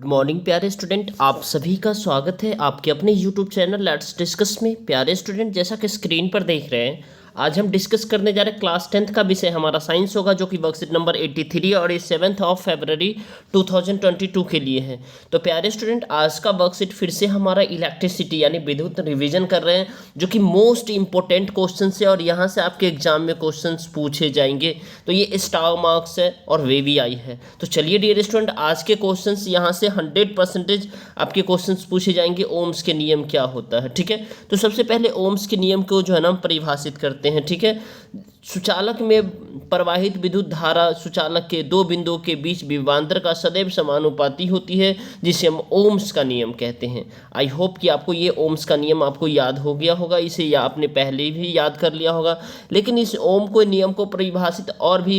Good morning प्यारे student, आप सभी का स्वागत है आपके अपने यूट्यूब चैनल लेट्स डिस्कस में। प्यारे स्टूडेंट, जैसा कि स्क्रीन पर देख रहे हैं, आज हम डिस्कस करने जा रहे हैं क्लास 10th का विषय हमारा साइंस होगा, जो कि वर्कशीट नंबर 83 और ये 7 फरवरी 2022 के लिए है। तो प्यारे स्टूडेंट, आज का वर्कशीट फिर से हमारा इलेक्ट्रिसिटी यानी विद्युत रिवीजन कर रहे हैं, जो कि मोस्ट इंपॉर्टेंट क्वेश्चन है और यहाँ से आपके एग्जाम में क्वेश्चन पूछे जाएंगे। तो ये स्टार मार्क्स है और वे भी आई है। तो चलिए डियर स्टूडेंट, आज के क्वेश्चन यहाँ से 100% आपके क्वेश्चन पूछे जाएंगे। ओम्स के नियम क्या होता है, ठीक है। तो सबसे पहले ओम्स के नियम को जो है ना हम परिभाषित करते हैं, ठीक है। सुचालक में प्रवाहित विद्युत धारा सुचालक के दो बिंदुओं के बीच विभवांतर का सदैव समानुपाती होती है, जिसे हम ओम्स का नियम कहते हैं। आई होप कि आपको ये ओम्स का नियम आपको याद हो गया होगा, इसे या आपने पहले भी याद कर लिया होगा। लेकिन इस ओम को नियम को परिभाषित और भी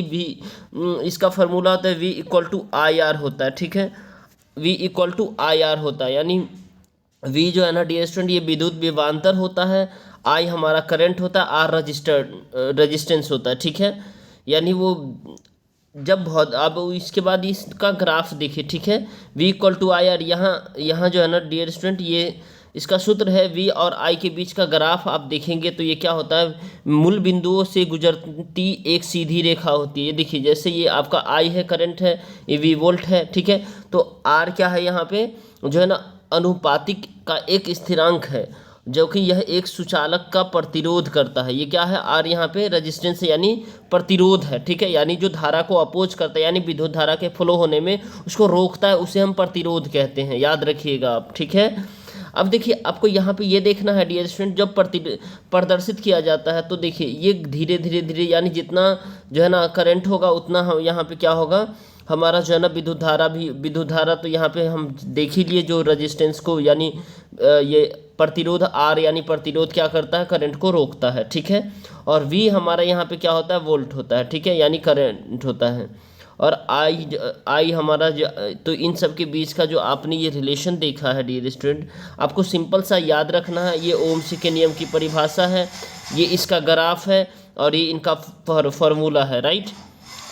इसका फॉर्मूला होता है V=IR होता है, ठीक है। V=IR होता है, यानी V जो है ना डियर स्टूडेंट, ये विद्युत विभवांतर होता है, I हमारा करंट होता है, R रजिस्टेंस होता है, ठीक है। यानी वो जब बहुत अब इसके बाद इसका ग्राफ देखिए, ठीक है। V=IR, यहाँ जो है ना डियर स्टूडेंट, ये इसका सूत्र है। V और I के बीच का ग्राफ आप देखेंगे तो ये क्या होता है, मूल बिंदुओं से गुजरती एक सीधी रेखा होती है। देखिए जैसे ये आपका I है, करंट है, ये V वोल्ट है, ठीक है। तो R क्या है यहाँ पे जो है ना, अनुपातिक का एक स्थिरांक है, जो कि यह एक सुचालक का प्रतिरोध करता है। ये क्या है, आर यहाँ पे रेजिस्टेंस यानी प्रतिरोध है, ठीक है। यानी जो धारा को अपोज करता है, यानी विद्युत धारा के फ्लो होने में उसको रोकता है, उसे हम प्रतिरोध कहते हैं, याद रखिएगा आप, ठीक है। अब देखिए आपको यहाँ पे ये देखना है डियर स्टूडेंट, जब प्रदर्शित किया जाता है तो देखिए ये धीरे धीरे धीरे, यानी जितना जो है ना करंट होगा उतना हम यहाँ पे क्या होगा, हमारा जो है ना विद्युत धारा तो यहाँ पे हम देख ही लिए, जो रेजिस्टेंस को यानी ये प्रतिरोध आर यानी प्रतिरोध क्या करता है, करंट को रोकता है, ठीक है। और वी हमारा यहाँ पे क्या होता है, वोल्ट होता है, ठीक है, यानी करंट होता है। और आई हमारा तो इन सब के बीच का जो आपने ये रिलेशन देखा है डियर स्टूडेंट, आपको सिंपल सा याद रखना है। ये ओम्स के नियम की परिभाषा है, ये इसका ग्राफ है और ये इनका फॉर्मूला है, राइट।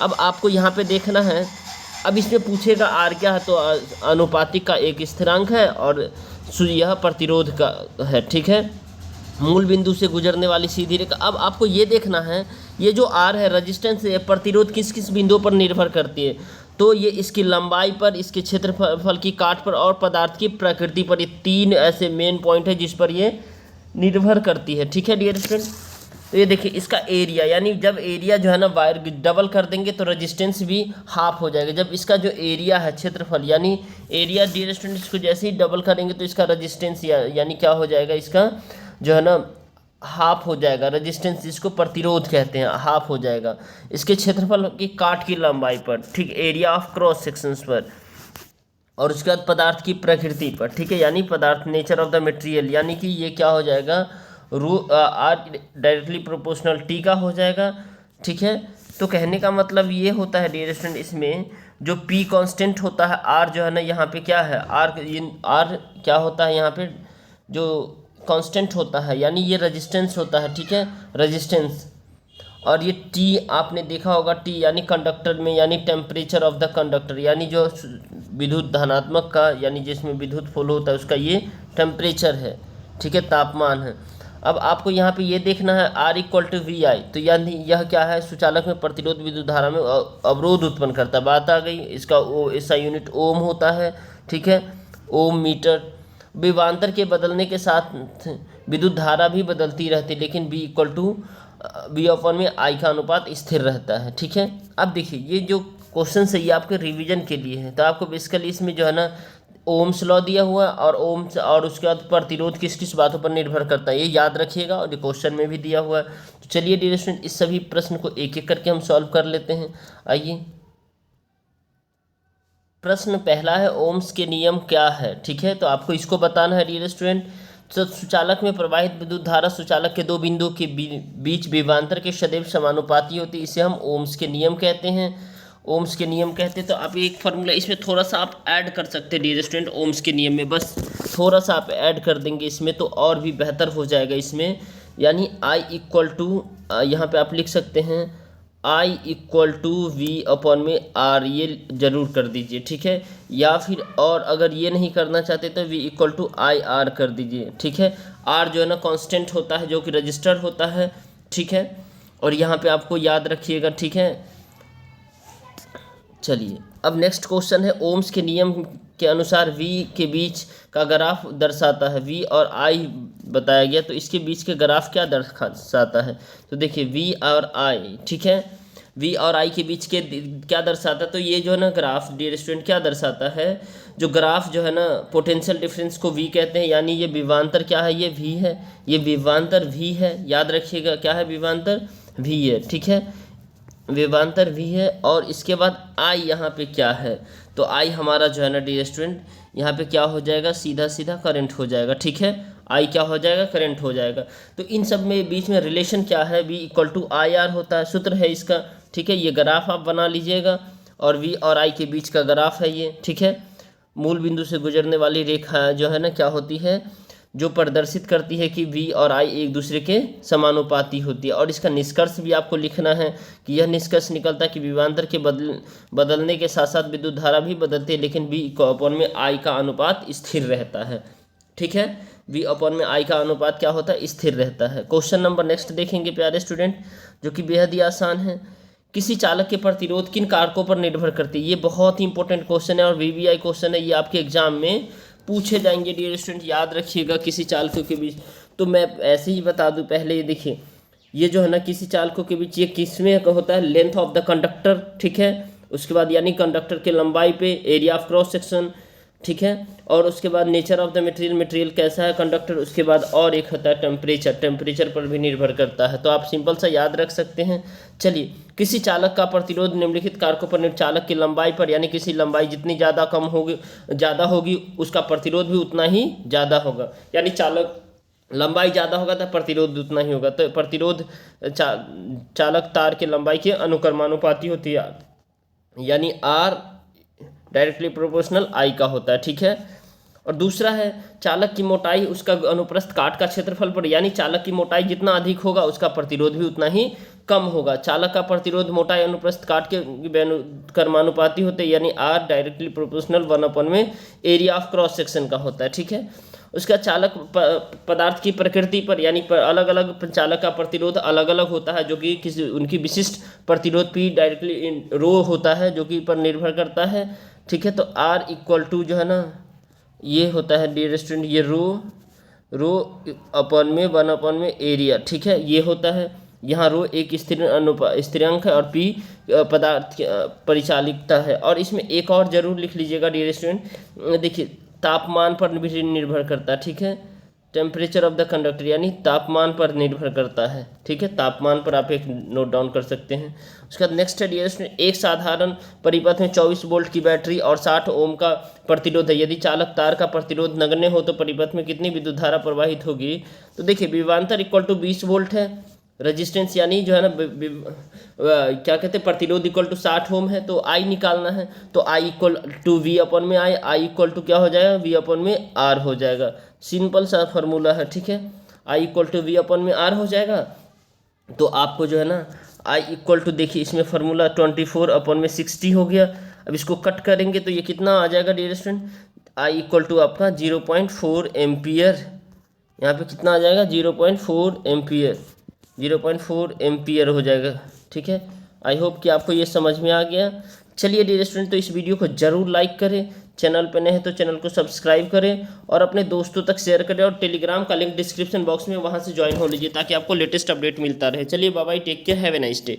अब आपको यहाँ पे देखना है, अब इसमें पूछेगा आर क्या है, तो अनुपातिक का एक स्थिरांक है और यह प्रतिरोध का है, ठीक है, मूल बिंदु से गुजरने वाली सीधी रेखा। अब आपको ये देखना है, ये जो आर है रेजिस्टेंस है, प्रतिरोध किस किस बिंदुओं पर निर्भर करती है, तो ये इसकी लंबाई पर, इसके क्षेत्रफल की काट पर और पदार्थ की प्रकृति पर। ये तीन ऐसे मेन पॉइंट है जिस पर ये निर्भर करती है, ठीक है डियर स्टूडेंट। तो ये देखिए इसका एरिया, यानी जब एरिया जो है ना वायर डबल कर देंगे तो रेजिस्टेंस भी हाफ हो जाएगा। जब इसका जो एरिया है क्षेत्रफल यानी एरिया डियर स्टूडेंट, इसको जैसे ही डबल करेंगे तो इसका रेजिस्टेंस यानी क्या हो जाएगा, इसका जो है ना हाफ हो जाएगा। रेजिस्टेंस जिसको प्रतिरोध कहते हैं, हाफ हो जाएगा इसके क्षेत्रफल की काट की लंबाई पर, ठीक, एरिया ऑफ क्रॉस सेक्शंस पर। और उसके बाद पदार्थ की प्रकृति पर, ठीक है, यानी पदार्थ नेचर ऑफ द मटेरियल, यानी कि ये क्या हो जाएगा, आर डायरेक्टली प्रोपोर्शनल टी का हो जाएगा, ठीक है। तो कहने का मतलब ये होता है डियर स्टूडेंट, इसमें जो पी कांस्टेंट होता है, आर जो है ना यहाँ पे क्या है, आर क्या होता है यहाँ पे जो कांस्टेंट होता है, यानी ये रेजिस्टेंस होता है, ठीक है, रेजिस्टेंस। और ये टी आपने देखा होगा, टी यानी कंडक्टर में, यानी टेम्परेचर ऑफ द कंडक्टर, यानी जो विद्युत धनात्मक का यानी जिसमें विद्युत फ्लो होता है उसका ये टेम्परेचर है, ठीक है, तापमान है। अब आपको यहाँ पे ये देखना है R=VI, तो यानी यह क्या है, सुचालक में प्रतिरोध विद्युत धारा में अवरोध उत्पन्न करता है। बात आ गई, इसका इसका यूनिट ओम होता है, ठीक है, ओम मीटर। विभवांतर के बदलने के साथ विद्युत धारा भी बदलती रहती है, लेकिन V/I का अनुपात स्थिर रहता है, ठीक है। अब देखिए ये जो क्वेश्चन है ये आपके रिवीजन के लिए है, तो आपको बेसिकली इसमें जो है ना ओम्स लॉ दिया हुआ है और ओम्स और उसके बाद प्रतिरोध किस किस बातों पर निर्भर करता है, ये याद रखिएगा, और ये क्वेश्चन में भी दिया हुआ है। तो चलिए डियर स्टूडेंट, इस सभी प्रश्न को एक एक करके हम सॉल्व कर लेते हैं। आइए, प्रश्न पहला है, ओम्स के नियम क्या है, ठीक है। तो आपको इसको बताना है डियर स्टूडेंट। तो सुचालक में प्रवाहित विद्युत धारा सुचालक के दो बिंदुओं के बीच विभवांतर के सदैव समानुपाती होती है, इसे हम ओम्स के नियम कहते हैं, ओम्स के नियम कहते हैं। तो आप एक फार्मूला इसमें थोड़ा सा आप ऐड कर सकते हैं डियर स्टूडेंट, ओम्स के नियम में बस थोड़ा सा आप ऐड कर देंगे इसमें तो और भी बेहतर हो जाएगा इसमें। यानी I=, यहाँ पे आप लिख सकते हैं I equal to we upon में आर, ये जरूर कर दीजिए, ठीक है। या फिर और अगर ये नहीं करना चाहते तो V equal to I R कर दीजिए, ठीक है। आर जो है ना कांस्टेंट होता है जो कि रजिस्टर होता है, ठीक है। और यहाँ पे आपको याद रखिएगा, ठीक है। चलिए अब नेक्स्ट क्वेश्चन है, ओम्स के नियम के अनुसार V के बीच का ग्राफ दर्शाता है, V और I बताया गया, तो इसके बीच के ग्राफ क्या दर्शाता है? तो देखिए V और I, ठीक है, V और I के बीच के क्या दर्शाता है? तो ये जो है ना ग्राफ डियर स्टूडेंट क्या दर्शाता है, जो ग्राफ जो है ना पोटेंशियल डिफरेंस को V कहते हैं, यानी ये विभवांतर क्या है, ये V है, ये विभवांतर V है, याद रखिएगा क्या है, विभवांतर V है, ठीक है, विभवांतर V है। और इसके बाद I यहाँ पे क्या है, तो I हमारा जो है ना डियर स्टूडेंट यहाँ पे क्या हो जाएगा, सीधा सीधा करंट हो जाएगा, ठीक है। I क्या हो जाएगा, करंट हो जाएगा। तो इन सब में बीच में रिलेशन क्या है, V equal to I R होता है, सूत्र है इसका, ठीक है। ये ग्राफ आप बना लीजिएगा और V और I के बीच का ग्राफ है ये, ठीक है। मूल बिंदु से गुजरने वाली रेखा जो है ना क्या होती है, जो प्रदर्शित करती है कि V और I एक दूसरे के समानुपाती होती है। और इसका निष्कर्ष भी आपको लिखना है कि यह निष्कर्ष निकलता है कि विभवांतर के बदलने के साथ साथ विद्युत धारा भी बदलती है, लेकिन V अपॉन में I का अनुपात स्थिर रहता है, ठीक है। V अपॉन में I का अनुपात क्या होता है, स्थिर रहता है। क्वेश्चन नंबर नेक्स्ट देखेंगे प्यारे स्टूडेंट, जो कि बेहद ही आसान है। किसी चालक के प्रतिरोध किन कारकों पर निर्भर करती है? ये बहुत ही इंपॉर्टेंट क्वेश्चन है और VVI क्वेश्चन है, ये आपके एग्जाम में पूछे जाएंगे डियर स्टूडेंट, याद रखिएगा। किसी चालकों के बीच, तो मैं ऐसे ही बता दूं पहले, ये देखिए, ये जो है ना किसी चालकों के बीच, ये किसमें होता है, लेंथ ऑफ द कंडक्टर, ठीक है। उसके बाद यानी कंडक्टर की लंबाई पे, एरिया ऑफ क्रॉस सेक्शन, ठीक है। और उसके बाद nature of the material, material कैसा है, कंडक्टर। उसके बाद और एक होता है टेम्परेचर, टेम्परेचर पर भी निर्भर करता है। तो आप सिंपल सा याद रख सकते हैं। चलिए, किसी चालक का प्रतिरोध निम्नलिखित कारकों पर, चालक की लंबाई पर, यानी किसी लंबाई जितनी ज़्यादा होगी उसका प्रतिरोध भी उतना ही ज़्यादा होगा, यानी चालक लंबाई ज़्यादा होगा तो प्रतिरोध उतना ही होगा। तो प्रतिरोध चालक तार के लंबाई के अनुक्रमानुपाती होती है, यानी R डायरेक्टली प्रोपोर्शनल I का होता है, ठीक है। और दूसरा है चालक की मोटाई उसका अनुप्रस्थ काट का क्षेत्रफल पर, यानी चालक की मोटाई जितना अधिक होगा उसका प्रतिरोध भी उतना ही कम होगा। चालक का प्रतिरोध मोटाई अनुप्रस्थ काट के कर्मानुपाती होते हैं, यानी R डायरेक्टली प्रोपोर्शनल 1/में एरिया ऑफ क्रॉस सेक्शन का होता है, ठीक है। उसका चालक पदार्थ की प्रकृति पर, यानी अलग अलग चालक का प्रतिरोध अलग अलग होता है, जो कि किसी उनकी विशिष्ट प्रतिरोध P डायरेक्टली रो होता है, जो कि पर निर्भर करता है, ठीक है। तो R इक्वल टू जो है ना ये होता है डियर स्टूडेंट, ये रो अपॉन में 1/में एरिया, ठीक है, ये होता है। यहाँ रो एक स्थिरांक है और P पदार्थ परिचालिकता है। और इसमें एक और जरूर लिख लीजिएगा डियर स्टूडेंट, देखिए तापमान पर भी निर्भर करता है, ठीक है। टेम्परेचर ऑफ द कंडक्टर, यानी तापमान पर निर्भर करता है, ठीक है। तापमान पर आप एक नोट डाउन कर सकते हैं। उसके बाद नेक्स्ट है डियर स्टूडेंट, एक साधारण परिपथ में 24 वोल्ट की बैटरी और 60 ओम का प्रतिरोध है। यदि चालक तार का प्रतिरोध नगण्य हो तो परिपथ में कितनी विद्युत धारा प्रवाहित होगी? तो देखिए विभवांतर इक्वल टू 20 वोल्ट है, रेजिस्टेंस यानी जो है ना क्या कहते हैं प्रतिरोध इक्वल टू 60 ओम है, तो I निकालना है। तो I equal to V upon में I इक्वल टू क्या हो जाएगा, V अपॉन में R हो जाएगा। सिंपल सा फार्मूला है, ठीक है। I equal to V upon में R हो जाएगा। तो आपको जो है ना I इक्वल टू, देखिए इसमें फार्मूला 24 अपॉन में 60 हो गया। अब इसको कट करेंगे तो ये कितना आ जाएगा dear student, I equal to आपका 0.4 एम्पियर, यहाँ पे कितना आ जाएगा 0.4 एम्पियर, 0.4 एम्पियर हो जाएगा, ठीक है। आई होप कि आपको ये समझ में आ गया। चलिए डियर स्टूडेंट, तो इस वीडियो को जरूर लाइक करें, चैनल पर नए हैं तो चैनल को सब्सक्राइब करें और अपने दोस्तों तक शेयर करें, और टेलीग्राम का लिंक डिस्क्रिप्शन बॉक्स में, वहाँ से ज्वाइन हो लीजिए ताकि आपको लेटेस्ट अपडेट मिलता रहे। चलिए bye bye, take care, have a nice day.